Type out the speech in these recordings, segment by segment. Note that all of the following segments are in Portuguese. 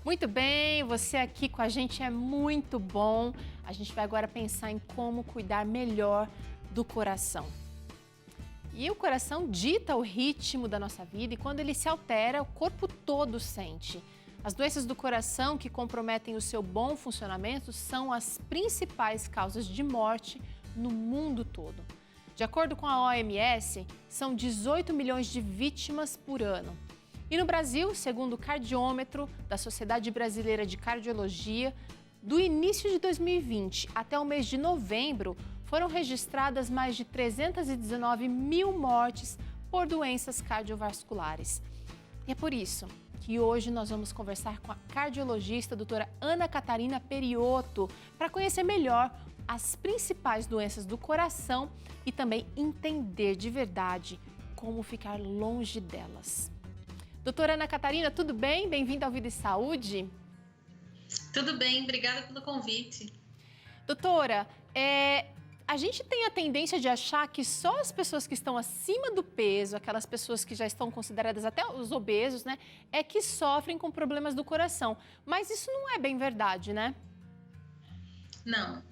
Muito bem, você aqui com a gente é muito bom. A gente vai agora pensar em como cuidar melhor do coração. E o coração dita o ritmo da nossa vida e quando ele se altera, o corpo todo sente. As doenças do coração que comprometem o seu bom funcionamento são as principais causas de morte no mundo todo. De acordo com a OMS, são 18 milhões de vítimas por ano. E no Brasil, segundo o cardiômetro da Sociedade Brasileira de Cardiologia, do início de 2020 até o mês de novembro, foram registradas mais de 319 mil mortes por doenças cardiovasculares. E é por isso que hoje nós vamos conversar com a cardiologista, doutora Ana Catarina Periotto, para conhecer melhor as principais doenças do coração e também entender de verdade como ficar longe delas. Doutora Ana Catarina, tudo bem? Bem-vinda ao Vida e Saúde. Tudo bem, obrigada pelo convite. Doutora, a gente tem a tendência de achar que só as pessoas que estão acima do peso, aquelas pessoas que já estão consideradas até os obesos, né, é que sofrem com problemas do coração. Mas isso não é bem verdade, né? Não.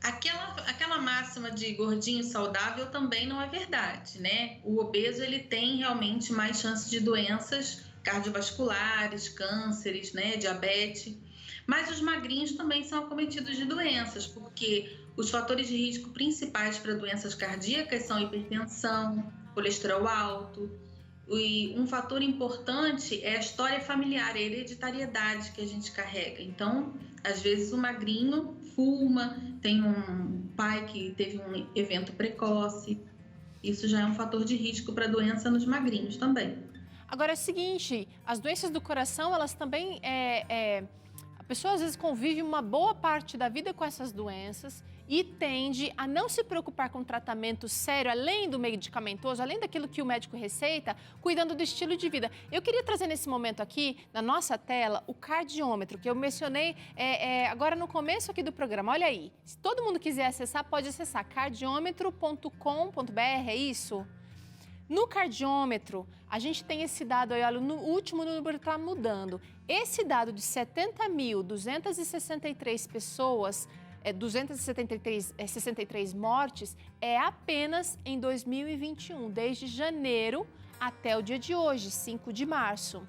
Aquela máxima de gordinho saudável também não é verdade, né? O obeso, ele tem realmente mais chances de doenças cardiovasculares, cânceres, né, diabetes. Mas os magrinhos também são acometidos de doenças, porque os fatores de risco principais para doenças cardíacas são hipertensão, colesterol alto. E um fator importante é a história familiar, a hereditariedade que a gente carrega. Então, às vezes o magrinho fuma, tem um pai que teve um evento precoce. Isso já é um fator de risco para doença nos magrinhos também. Agora é o seguinte, as doenças do coração, elas também a pessoa às vezes convive uma boa parte da vida com essas doenças e tende a não se preocupar com tratamento sério, além do medicamentoso, além daquilo que o médico receita, cuidando do estilo de vida. Eu queria trazer nesse momento aqui, na nossa tela, o cardiômetro, que eu mencionei agora no começo aqui do programa. Olha aí, se todo mundo quiser acessar, pode acessar cardiômetro.com.br, é isso? No cardiômetro, a gente tem esse dado aí, olha, no último número está mudando. Esse dado de 70.263 pessoas, 63 mortes, é apenas em 2021, desde janeiro até o dia de hoje, 5 de março.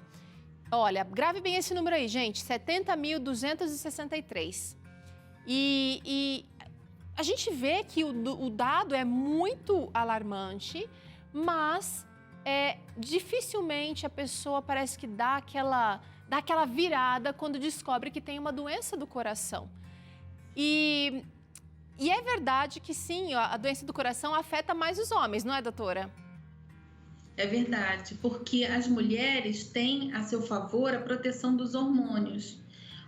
Olha, grave bem esse número aí, gente, 70.263. E a gente vê que o dado é muito alarmante, mas dificilmente a pessoa parece que dá aquela virada quando descobre que tem uma doença do coração. E é verdade que sim, a doença do coração afeta mais os homens, não é, doutora? É verdade, porque as mulheres têm a seu favor a proteção dos hormônios.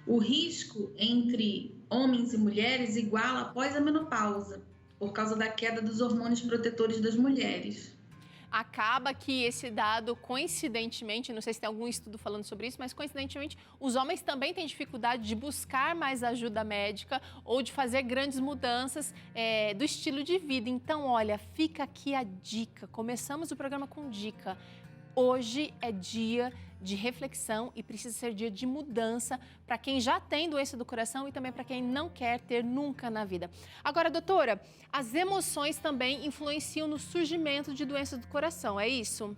O risco entre homens e mulheres iguala após a menopausa, por causa da queda dos hormônios protetores das mulheres. Acaba que esse dado, coincidentemente, não sei se tem algum estudo falando sobre isso, mas coincidentemente os homens também têm dificuldade de buscar mais ajuda médica ou de fazer grandes mudanças do estilo de vida. Então, olha, fica aqui a dica. Começamos o programa com dica. Hoje é dia de reflexão e precisa ser dia de mudança para quem já tem doença do coração e também para quem não quer ter nunca na vida. Agora, doutora, as emoções também influenciam no surgimento de doenças do coração, é isso?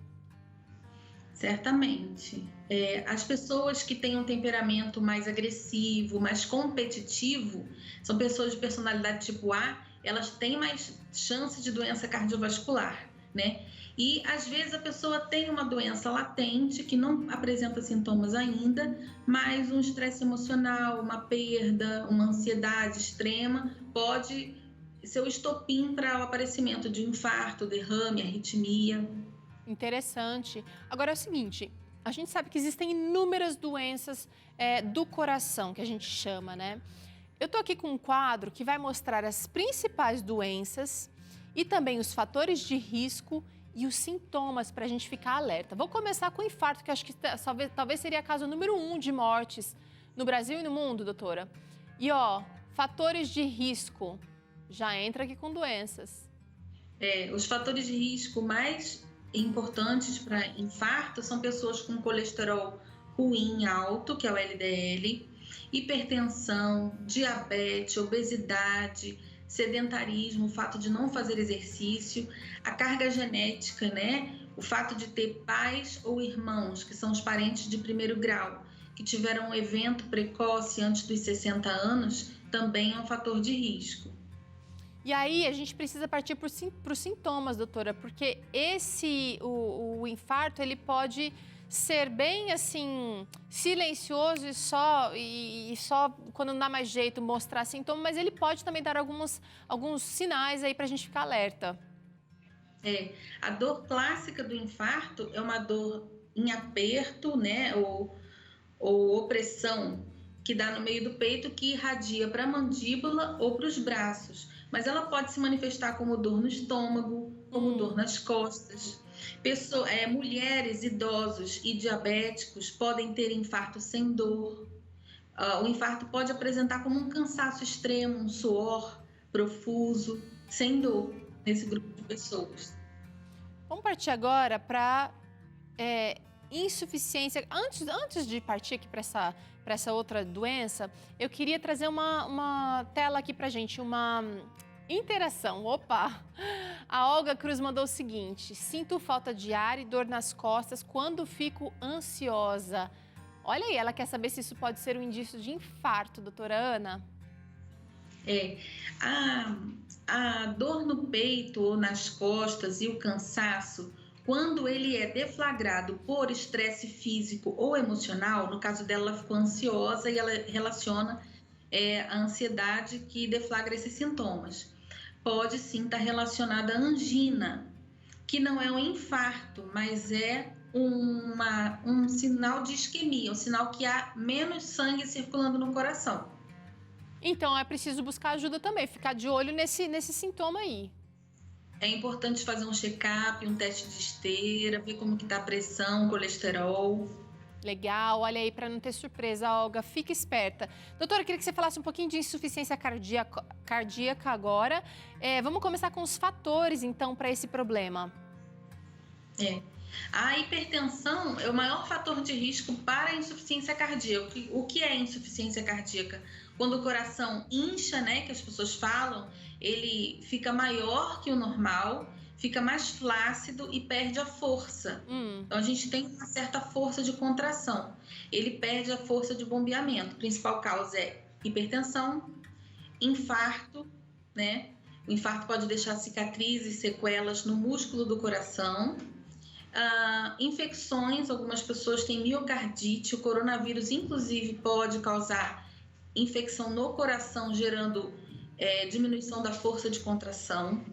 Certamente. As pessoas que têm um temperamento mais agressivo, mais competitivo, são pessoas de personalidade tipo A, elas têm mais chance de doença cardiovascular, né? E, às vezes, a pessoa tem uma doença latente que não apresenta sintomas ainda, mas um estresse emocional, uma perda, uma ansiedade extrema pode ser o estopim para o aparecimento de infarto, derrame, arritmia. Interessante. Agora é o seguinte, a gente sabe que existem inúmeras doenças do coração, que a gente chama, né? Eu tô aqui com um quadro que vai mostrar as principais doenças e também os fatores de risco e os sintomas para a gente ficar alerta. Vou começar com o infarto, que acho que talvez seria a causa número 1 de mortes no Brasil e no mundo, doutora. E fatores de risco, já entra aqui com doenças. Os fatores de risco mais importantes para infarto são pessoas com colesterol ruim alto, que é o LDL, hipertensão, diabetes, obesidade, sedentarismo, o fato de não fazer exercício, a carga genética, né? O fato de ter pais ou irmãos, que são os parentes de primeiro grau, que tiveram um evento precoce antes dos 60 anos, também é um fator de risco. E aí a gente precisa partir para os sintomas, doutora, porque o infarto, ele pode ser bem assim, silencioso e só quando não dá mais jeito mostrar sintomas, mas ele pode também dar alguns sinais aí para a gente ficar alerta. A dor clássica do infarto é uma dor em aperto, né, ou opressão, que dá no meio do peito, que irradia para a mandíbula ou para os braços. Mas ela pode se manifestar como dor no estômago, como dor nas costas. Mulheres, idosos e diabéticos podem ter infarto sem dor. O infarto pode apresentar como um cansaço extremo, um suor profuso, sem dor, nesse grupo de pessoas. Vamos partir agora para insuficiência. Antes de partir aqui para essa outra doença, eu queria trazer uma tela aqui para a gente, uma interação. Opa! A Olga Cruz mandou o seguinte: sinto falta de ar e dor nas costas quando fico ansiosa. Olha aí, ela quer saber se isso pode ser um indício de infarto, doutora Ana. A dor no peito ou nas costas e o cansaço, quando ele é deflagrado por estresse físico ou emocional, no caso dela, ela ficou ansiosa e ela relaciona a ansiedade que deflagra esses sintomas. Pode sim estar relacionada à angina, que não é um infarto, mas é um sinal de isquemia, um sinal que há menos sangue circulando no coração. Então é preciso buscar ajuda também, ficar de olho nesse sintoma aí. É importante fazer um check-up, um teste de esteira, ver como que está a pressão, colesterol. Legal, olha aí, para não ter surpresa, Olga, fica esperta. Doutora, eu queria que você falasse um pouquinho de insuficiência cardíaca agora. Vamos começar com os fatores, então, para esse problema. A hipertensão é o maior fator de risco para a insuficiência cardíaca. O que é insuficiência cardíaca? Quando o coração incha, né, que as pessoas falam, ele fica maior que o normal, fica mais flácido e perde a força. Então, a gente tem uma certa força de contração. Ele perde a força de bombeamento. A principal causa é hipertensão, infarto, né? O infarto pode deixar cicatrizes, sequelas no músculo do coração. Infecções, algumas pessoas têm miocardite, o coronavírus, inclusive, pode causar infecção no coração, gerando diminuição da força de contração.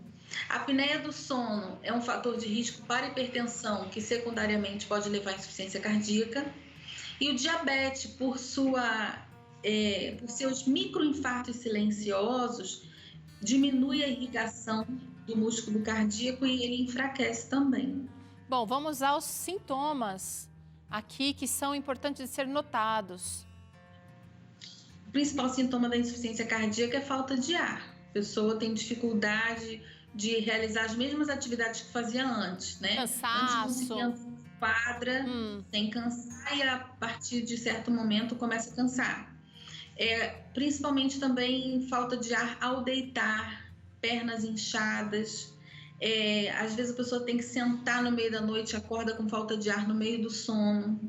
A apneia do sono é um fator de risco para hipertensão, que secundariamente pode levar à insuficiência cardíaca. E o diabetes, por seus microinfartos silenciosos, diminui a irrigação do músculo cardíaco e ele enfraquece também. Bom, vamos aos sintomas aqui que são importantes de ser notados. O principal sintoma da insuficiência cardíaca é falta de ar. A pessoa tem dificuldade de realizar as mesmas atividades que fazia antes, né? Cansaço. Antes conseguia quadra sem cansar e a partir de certo momento começa a cansar. Principalmente também falta de ar ao deitar, pernas inchadas. Às vezes a pessoa tem que sentar no meio da noite, acorda com falta de ar no meio do sono,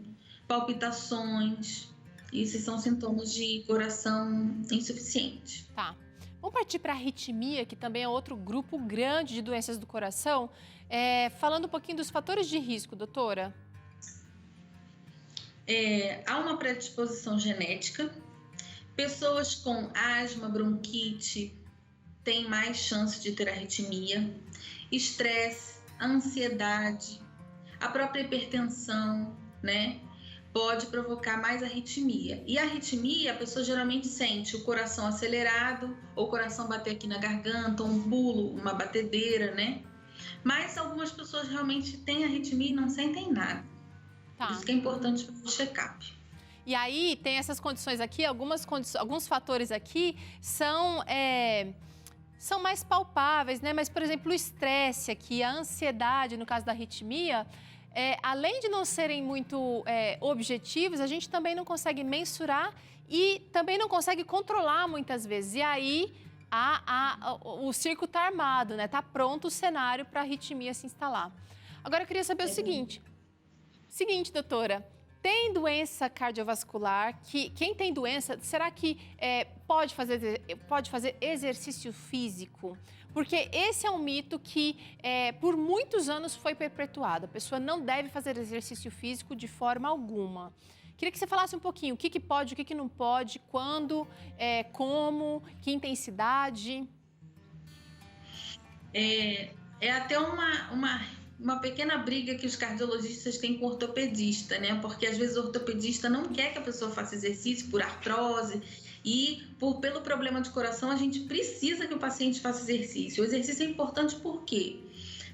palpitações. Esses são sintomas de coração insuficiente. Tá. Vamos partir para a arritmia, que também é outro grupo grande de doenças do coração. Falando um pouquinho dos fatores de risco, doutora. Há uma predisposição genética. Pessoas com asma, bronquite têm mais chance de ter arritmia. Estresse, ansiedade, a própria hipertensão, né? Pode provocar mais arritmia. E a arritmia, a pessoa geralmente sente o coração acelerado, ou o coração bater aqui na garganta, um pulo, uma batedeira, né? Mas algumas pessoas realmente têm arritmia e não sentem nada. Tá. Por isso que é importante fazer o check-up. E aí, tem essas condições aqui, alguns fatores aqui são mais palpáveis, né? Mas, por exemplo, o estresse aqui, a ansiedade, no caso da arritmia, além de não serem muito objetivos, a gente também não consegue mensurar e também não consegue controlar muitas vezes. E aí o circo está armado, né? Está pronto o cenário para a arritmia se instalar. Agora eu queria saber o seguinte, doutora, tem doença cardiovascular, quem tem doença, será que pode fazer exercício físico? Porque esse é um mito que por muitos anos foi perpetuado. A pessoa não deve fazer exercício físico de forma alguma. Queria que você falasse um pouquinho o que pode, o que não pode, quando, como, que intensidade. É até uma pequena briga que os cardiologistas têm com o ortopedista, né? Porque às vezes o ortopedista não quer que a pessoa faça exercício por artrose e pelo problema de coração a gente precisa que o paciente faça exercício. O exercício é importante porque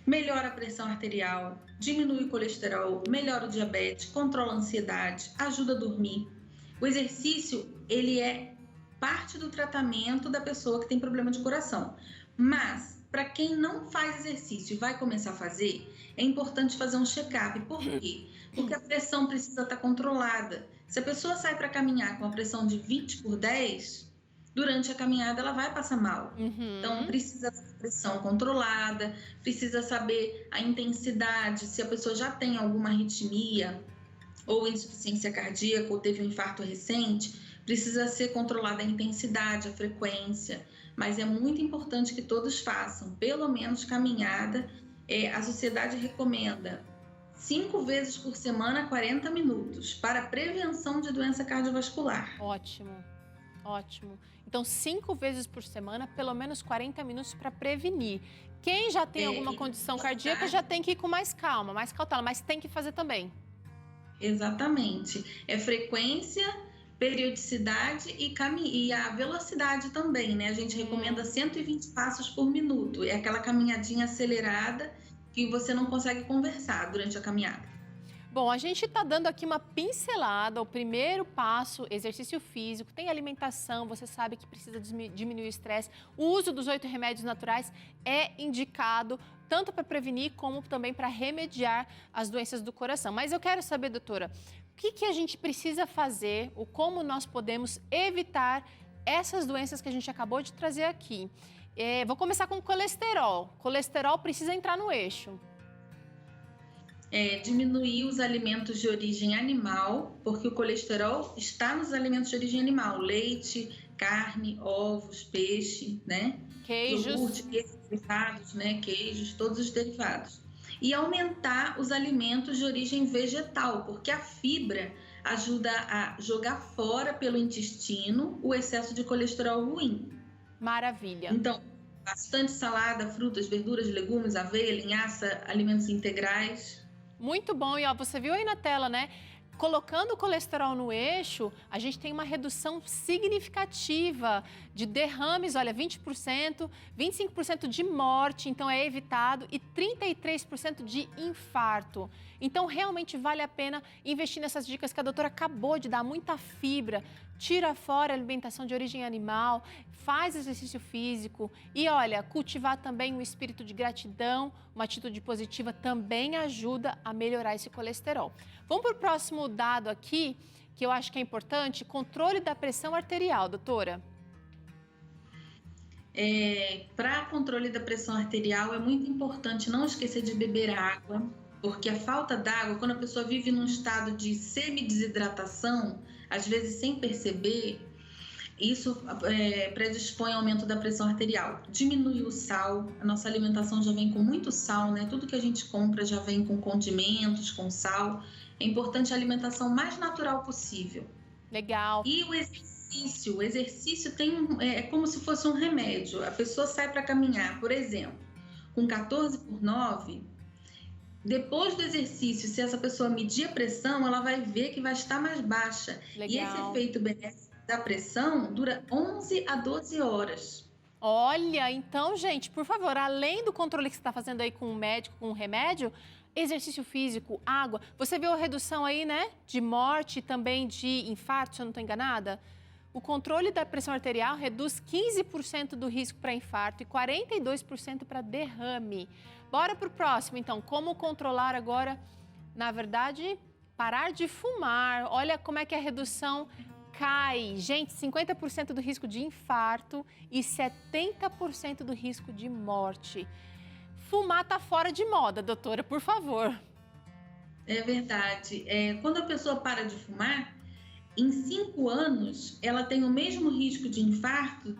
melhora a pressão arterial, diminui o colesterol, melhora o diabetes, controla a ansiedade, ajuda a dormir. O exercício, ele é parte do tratamento da pessoa que tem problema de coração. Mas para quem não faz exercício e vai começar a fazer, é importante fazer um check-up. Por quê? Porque a pressão precisa estar controlada. Se a pessoa sai para caminhar com a pressão de 20/10, durante a caminhada ela vai passar mal. Então, precisa ter pressão controlada, precisa saber a intensidade, se a pessoa já tem alguma arritmia ou insuficiência cardíaca ou teve um infarto recente, precisa ser controlada a intensidade, a frequência. Mas é muito importante que todos façam, pelo menos caminhada. A sociedade recomenda 5 vezes por semana, 40 minutos, para prevenção de doença cardiovascular. Ótimo, ótimo. Então, 5 vezes por semana, pelo menos 40 minutos para prevenir. Quem já tem alguma condição cardíaca já tem que ir com mais calma, mais cautela, mas tem que fazer também. Exatamente. É frequência, periodicidade e a velocidade também, né? A gente recomenda 120 passos por minuto. É aquela caminhadinha acelerada que você não consegue conversar durante a caminhada. Bom, a gente está dando aqui uma pincelada, o primeiro passo, exercício físico, tem alimentação, você sabe que precisa diminuir o estresse. O uso dos 8 remédios naturais é indicado tanto para prevenir como também para remediar as doenças do coração. Mas eu quero saber, doutora, o que a gente precisa fazer, ou como nós podemos evitar essas doenças que a gente acabou de trazer aqui. Vou começar com o colesterol. Colesterol precisa entrar no eixo. Diminuir os alimentos de origem animal, porque o colesterol está nos alimentos de origem animal, leite, carne, ovos, peixe, né? Queijos. Iogurte, derivados, né? Queijos, todos os derivados. E aumentar os alimentos de origem vegetal, porque a fibra ajuda a jogar fora pelo intestino o excesso de colesterol ruim. Maravilha. Então, bastante salada, frutas, verduras, legumes, aveia, linhaça, alimentos integrais. Muito bom. E ó, você viu aí na tela, né? Colocando o colesterol no eixo, a gente tem uma redução significativa de derrames, olha, 20%, 25% de morte, então é evitado, e 33% de infarto. Então, realmente vale a pena investir nessas dicas que a doutora acabou de dar, muita fibra, tira fora a alimentação de origem animal, faz exercício físico e, olha, cultivar também um espírito de gratidão, uma atitude positiva também ajuda a melhorar esse colesterol. Vamos para o próximo dado aqui, que eu acho que é importante, controle da pressão arterial, doutora. Para controle da pressão arterial é muito importante não esquecer de beber água, porque a falta d'água, quando a pessoa vive num estado de semidesidratação, às vezes sem perceber, isso predispõe ao aumento da pressão arterial. Diminui o sal, a nossa alimentação já vem com muito sal, né? Tudo que a gente compra já vem com condimentos, com sal. É importante a alimentação mais natural possível. Legal. E o exercício é como se fosse um remédio. A pessoa sai para caminhar, por exemplo, com 14/9, depois do exercício, se essa pessoa medir a pressão, ela vai ver que vai estar mais baixa. Legal. E esse efeito benéfico da pressão dura 11 a 12 horas. Olha, então, gente, por favor, além do controle que você está fazendo aí com o médico, com o remédio, exercício físico, água. Você viu a redução aí, né? De morte e também de infarto, se eu não estou enganada? O controle da pressão arterial reduz 15% do risco para infarto e 42% para derrame. Bora para o próximo, então. Como controlar agora na verdade, parar de fumar. Olha como é que a redução cai. Gente, 50% do risco de infarto e 70% do risco de morte. Fumar tá fora de moda, doutora, por favor. É verdade. Quando a pessoa para de fumar, em 5 anos, ela tem o mesmo risco de infarto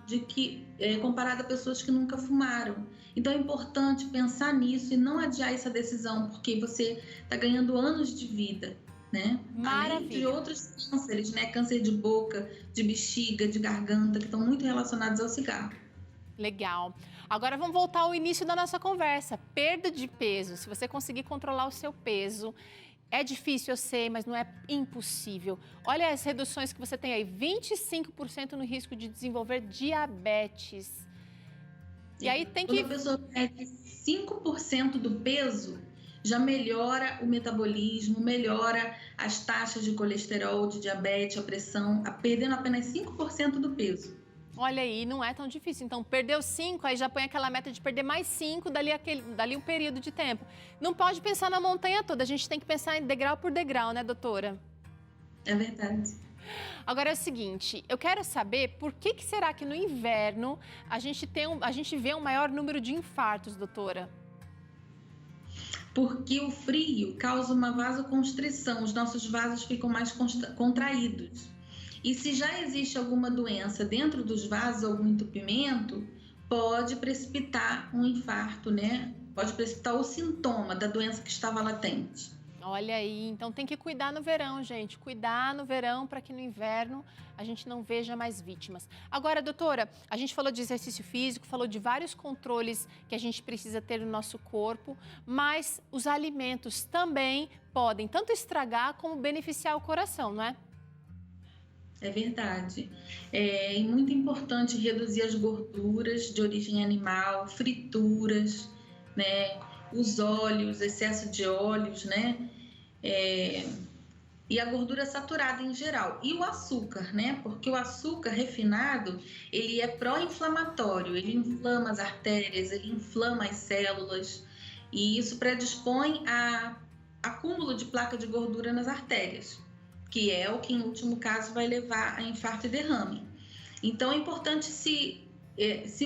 comparado a pessoas que nunca fumaram. Então, é importante pensar nisso e não adiar essa decisão, porque você está ganhando anos de vida, né? Maravilha. Além de outros cânceres, né? Câncer de boca, de bexiga, de garganta, que estão muito relacionados ao cigarro. Legal. Agora vamos voltar ao início da nossa conversa. Perda de peso. Se você conseguir controlar o seu peso, é difícil, eu sei, mas não é impossível. Olha as reduções que você tem aí. 25% no risco de desenvolver diabetes. E aí tem que... Quando a pessoa perde 5% do peso, já melhora o metabolismo, melhora as taxas de colesterol, de diabetes, a pressão, perdendo apenas 5% do peso. Olha aí, não é tão difícil. Então, perdeu 5, aí já põe aquela meta de perder mais 5 dali um período de tempo. Não pode pensar na montanha toda, a gente tem que pensar em degrau por degrau, né, doutora? É verdade. Agora é o seguinte, eu quero saber por que será que no inverno a gente vê um maior número de infartos, doutora? Porque o frio causa uma vasoconstrição, os nossos vasos ficam mais contraídos. E se já existe alguma doença dentro dos vasos, algum entupimento, pode precipitar um infarto, né? Pode precipitar o sintoma da doença que estava latente. Olha aí, então tem que cuidar no verão, gente. Cuidar no verão para que no inverno a gente não veja mais vítimas. Agora, doutora, a gente falou de exercício físico, falou de vários controles que a gente precisa ter no nosso corpo, mas os alimentos também podem tanto estragar como beneficiar o coração, não é? É verdade. É muito importante reduzir as gorduras de origem animal, frituras, né? Os óleos, excesso de óleos, né? E a gordura saturada em geral. E o açúcar, né? Porque o açúcar refinado, ele é pró-inflamatório, ele inflama as artérias, ele inflama as células e isso predispõe a acúmulo de placa de gordura nas artérias, que é o que, em último caso, vai levar a infarto e derrame. Então, é importante se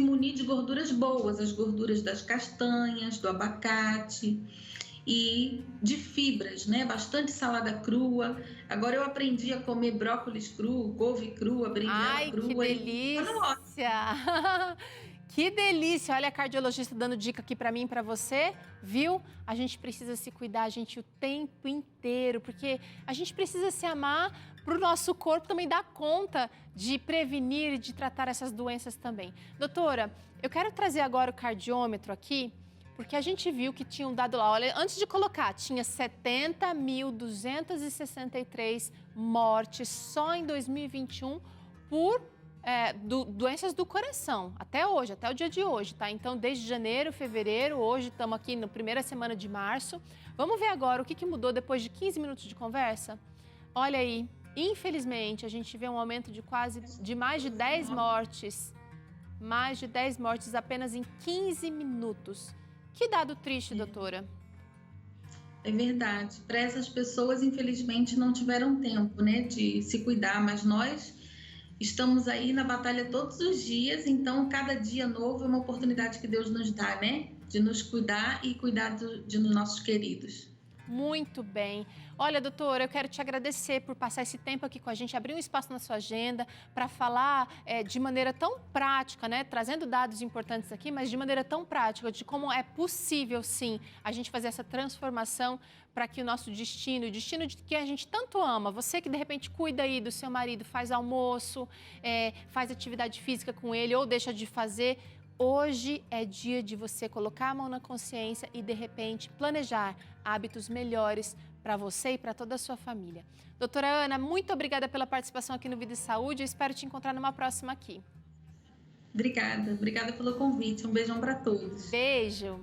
munir de gorduras boas, as gorduras das castanhas, do abacate e de fibras, né? Bastante salada crua. Agora eu aprendi a comer brócolis cru, couve crua, berinjela crua. Ai, que delícia! Que delícia! Olha a cardiologista dando dica aqui para mim e para você, viu? A gente precisa se cuidar, gente, o tempo inteiro, porque a gente precisa se amar para o nosso corpo também dar conta de prevenir e de tratar essas doenças também. Doutora, eu quero trazer agora o cardiômetro aqui, porque a gente viu que tinham dado lá, olha, antes de colocar, tinha 70.263 mortes só em 2021 por doenças do coração, até hoje, até o dia de hoje, tá? Então, desde janeiro, fevereiro, hoje estamos aqui na primeira semana de março. Vamos ver agora o que mudou depois de 15 minutos de conversa? Olha aí, infelizmente, a gente vê um aumento de mais de 10 mortes. Mais de 10 mortes apenas em 15 minutos. Que dado triste, doutora. É verdade. Para essas pessoas, infelizmente, não tiveram tempo, né, de se cuidar, mas nós estamos aí na batalha todos os dias, então cada dia novo é uma oportunidade que Deus nos dá, né? De nos cuidar e cuidar dos nossos queridos. Muito bem. Olha, doutora, eu quero te agradecer por passar esse tempo aqui com a gente, abrir um espaço na sua agenda para falar de maneira tão prática, né? Trazendo dados importantes aqui, mas de maneira tão prática, de como é possível, sim, a gente fazer essa transformação para que o nosso destino, o destino de que a gente tanto ama, você que de repente cuida aí do seu marido, faz almoço, faz atividade física com ele ou deixa de fazer. Hoje é dia de você colocar a mão na consciência e, de repente, planejar hábitos melhores para você e para toda a sua família. Doutora Ana, muito obrigada pela participação aqui no Vida e Saúde. Eu espero te encontrar numa próxima aqui. Obrigada pelo convite. Um beijão para todos. Beijo.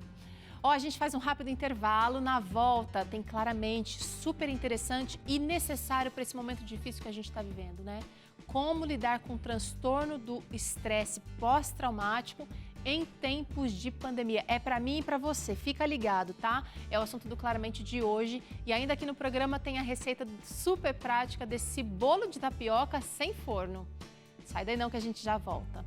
A gente faz um rápido intervalo. Na volta, tem claramente super interessante e necessário para esse momento difícil que a gente está vivendo, né? Como lidar com o transtorno do estresse pós-traumático em tempos de pandemia. É para mim e para você, fica ligado, tá? É o assunto do Claramente de hoje. E ainda aqui no programa tem a receita super prática desse bolo de tapioca sem forno. Sai daí não que a gente já volta.